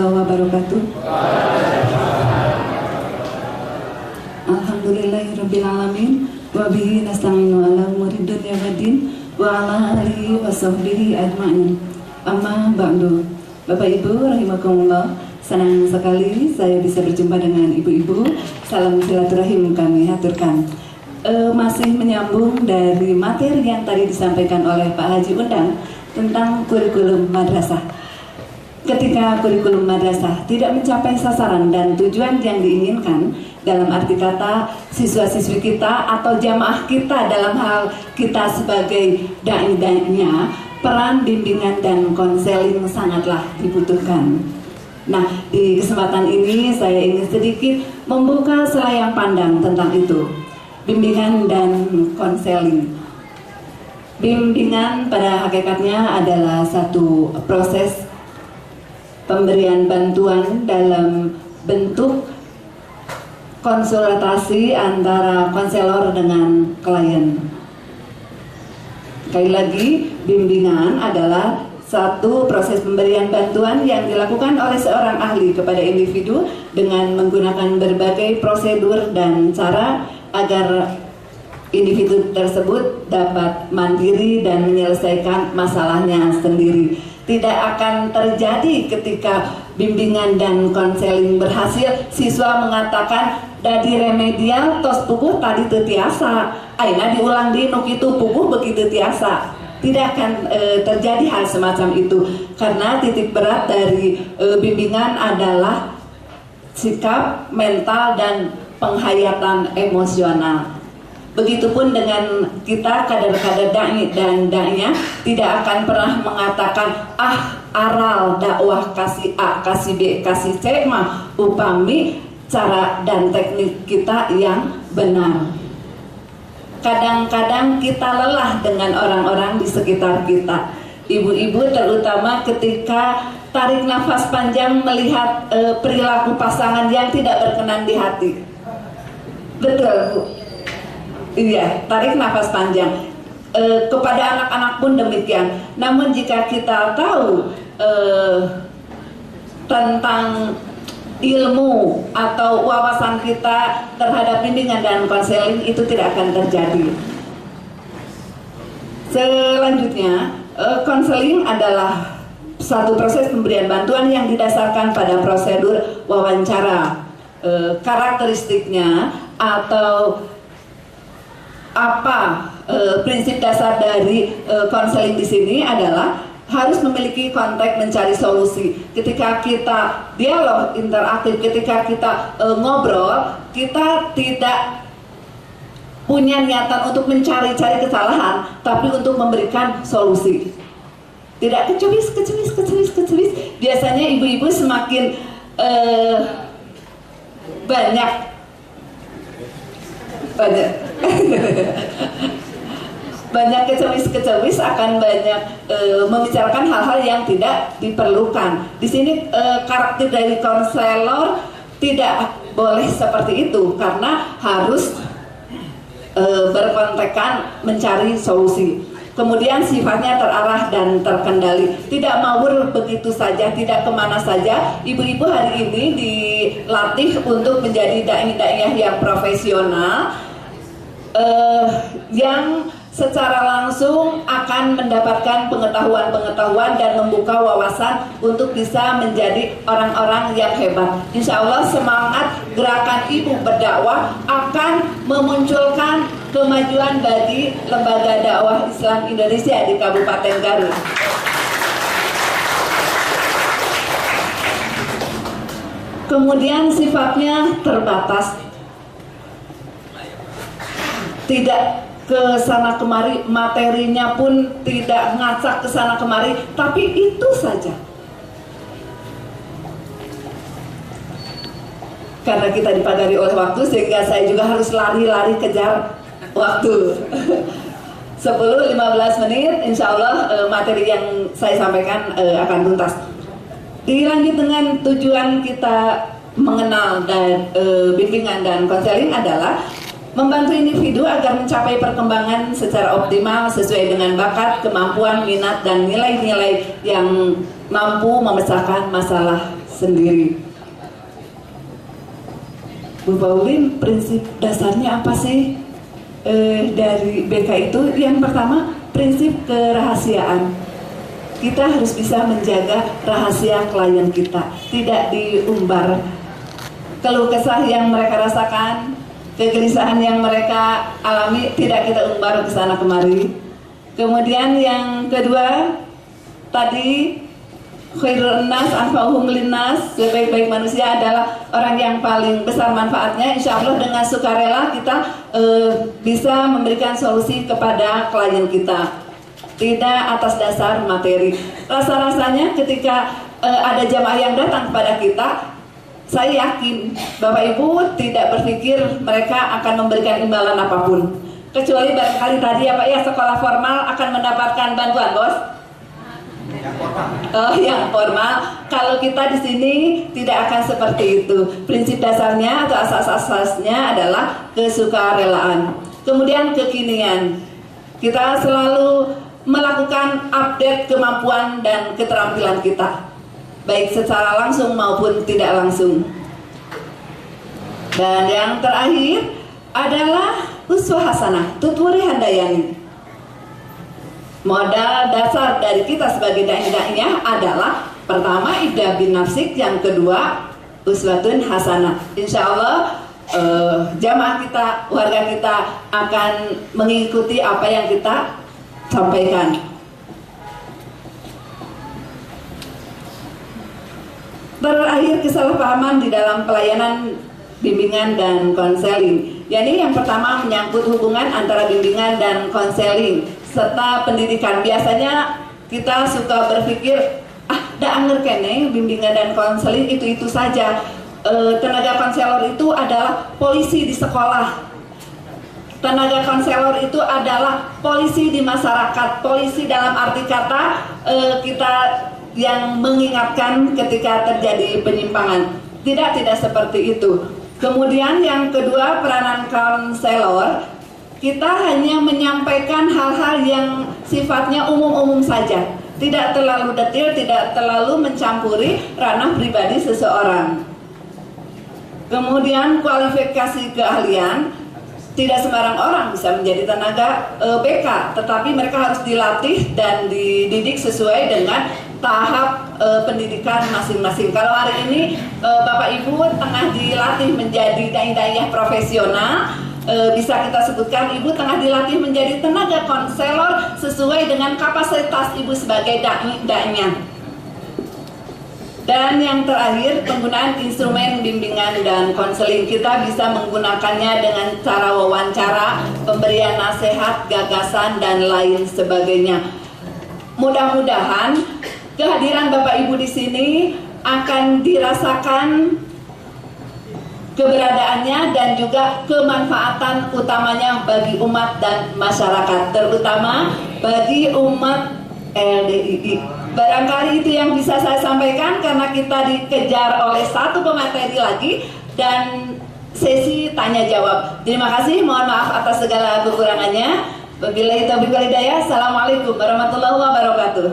warahmatullahi wabarakatuh. Alhamdulillahirabbil alamin wa bihi nasta'inu ala umuri dunya waddin wa ala alihi wa sahbihi ajma'in. Amma ba'du. Bapak Ibu rahimakumullah, senang sekali saya bisa berjumpa dengan ibu-ibu. Salam silaturahim kami haturkan. Masih menyambung dari materi yang tadi disampaikan oleh Pak Haji Undang tentang kurikulum madrasah. Ketika kurikulum madrasah tidak mencapai sasaran dan tujuan yang diinginkan, dalam arti kata siswa-siswi kita atau jamaah kita dalam hal kita sebagai dai-dainya, peran bimbingan dan konseling sangatlah dibutuhkan. Nah, di kesempatan ini saya ingin sedikit membuka selayang pandang tentang itu. Bimbingan dan konseling. Bimbingan pada hakikatnya adalah satu proses pemberian bantuan dalam bentuk konsultasi antara konselor dengan klien. Sekali lagi, bimbingan adalah satu proses pemberian bantuan yang dilakukan oleh seorang ahli kepada individu dengan menggunakan berbagai prosedur dan cara agar individu tersebut dapat mandiri dan menyelesaikan masalahnya sendiri. Tidak akan terjadi ketika bimbingan dan konseling berhasil, siswa mengatakan dadi remedial tos puguh tadi tetiasa, aina diulang di nuk itu puguh begitu tiasa. Tidak akan terjadi hal semacam itu, karena titik berat dari bimbingan adalah sikap mental dan penghayatan emosional. Begitupun dengan kita kader-kader dai dan dainya tidak akan pernah mengatakan aral dakwah kasih A, kasih B, kasih C mah upami cara dan teknik kita yang benar. Kadang-kadang kita lelah dengan orang-orang di sekitar kita. Ibu-ibu terutama ketika tarik nafas panjang melihat perilaku pasangan yang tidak berkenan di hati. Betul, Bu. Iya, tarik nafas panjang. Kepada anak-anak pun demikian. Namun jika kita tahu tentang ilmu atau wawasan kita terhadap bimbingan dan konseling, itu tidak akan terjadi. Selanjutnya, konseling adalah satu proses pemberian bantuan yang didasarkan pada prosedur wawancara. Karakteristiknya atau apa prinsip dasar dari konseling di sini adalah harus memiliki konteks mencari solusi. Ketika kita dialog interaktif, ketika kita ngobrol, kita tidak punya niatan untuk mencari-cari kesalahan, tapi untuk memberikan solusi. Tidak kecemis. Biasanya ibu-ibu semakin banyak banyak kecemis akan banyak membicarakan hal-hal yang tidak diperlukan. Di sini karakter dari konselor tidak boleh seperti itu, karena harus berkontekan mencari solusi. Kemudian sifatnya terarah dan terkendali, tidak mawur begitu saja, tidak kemana saja. Ibu-ibu hari ini dilatih untuk menjadi dai-daiyah yang profesional, yang secara langsung akan mendapatkan pengetahuan-pengetahuan dan membuka wawasan untuk bisa menjadi orang-orang yang hebat. Insya Allah semangat gerakan ibu berdakwah akan memunculkan kemajuan bagi lembaga dakwah Islam Indonesia di Kabupaten Garut. Kemudian sifatnya terbatas, tidak ke sana kemari, materinya pun tidak ngacak ke sana kemari, tapi itu saja. Karena kita dipagari oleh waktu, sehingga saya juga harus lari-lari kejar waktu. 10-15 menit, insya Allah materi yang saya sampaikan akan tuntas. Dilanjut dengan tujuan kita mengenal dan bimbingan dan konseling adalah membantu individu agar mencapai perkembangan secara optimal sesuai dengan bakat, kemampuan, minat, dan nilai-nilai yang mampu memecahkan masalah sendiri. Bu Pauline, prinsip dasarnya apa sih dari BK itu? Yang pertama, prinsip kerahasiaan. Kita harus bisa menjaga rahasia klien kita, tidak diumbar. Keluh kesah yang mereka rasakan, kegelisahan yang mereka alami tidak kita umbar ke sana kemari. Kemudian yang kedua, tadi khairun nas anfa'uhum linnas, sebaik-baik manusia adalah orang yang paling besar manfaatnya. Insya Allah dengan sukarela kita bisa memberikan solusi kepada klien kita, tidak atas dasar materi. Rasa-rasanya ketika ada jamaah yang datang kepada kita, saya yakin Bapak Ibu tidak berpikir mereka akan memberikan imbalan apapun, kecuali barangkali tadi ya Pak ya, sekolah formal akan mendapatkan bantuan, Bos. Yang formal. Kalau kita di sini tidak akan seperti itu. Prinsip dasarnya atau asas-asasnya adalah kesukarelaan. Kemudian kekinian. Kita selalu melakukan update kemampuan dan keterampilan kita, baik secara langsung maupun tidak langsung. Dan yang terakhir adalah uswah hasanah, tuturi handayani. Modal dasar dari kita sebagai dai-dainya adalah pertama ibda bin nafsik, yang kedua uswatun hasanah. Insya Allah jamaah kita, warga kita akan mengikuti apa yang kita sampaikan. Terakhir, kesalahpahaman di dalam pelayanan bimbingan dan konseling. Jadi yang pertama menyangkut hubungan antara bimbingan dan konseling serta pendidikan. Biasanya kita suka berpikir, dah anger kene bimbingan dan konseling itu saja. Tenaga konselor itu adalah polisi di sekolah. Tenaga konselor itu adalah polisi di masyarakat. Polisi dalam arti kata kita yang mengingatkan ketika terjadi penyimpangan. Tidak seperti itu. Kemudian yang kedua, peranan konselor, kita hanya menyampaikan hal-hal yang sifatnya umum-umum saja, tidak terlalu detail, tidak terlalu mencampuri ranah pribadi seseorang. Kemudian kualifikasi keahlian, tidak sembarang orang bisa menjadi tenaga BK, tetapi mereka harus dilatih dan dididik sesuai dengan tahap pendidikan masing-masing. Kalau hari ini Bapak Ibu tengah dilatih menjadi dai-daiyah profesional, bisa kita sebutkan Ibu tengah dilatih menjadi tenaga konselor sesuai dengan kapasitas Ibu sebagai dai-nya. Dan yang terakhir, penggunaan instrumen bimbingan dan konseling. Kita bisa menggunakannya dengan cara wawancara, pemberian nasihat, gagasan, dan lain sebagainya. Mudah-mudahan kehadiran Bapak Ibu di sini akan dirasakan keberadaannya dan juga kemanfaatan utamanya bagi umat dan masyarakat, terutama bagi umat LDII. Barangkali itu yang bisa saya sampaikan karena kita dikejar oleh satu pemateri lagi dan sesi tanya jawab. Terima kasih, mohon maaf atas segala kekurangannya. Wabillahi taufiq wal hidayah. Assalamualaikum warahmatullahi wabarakatuh.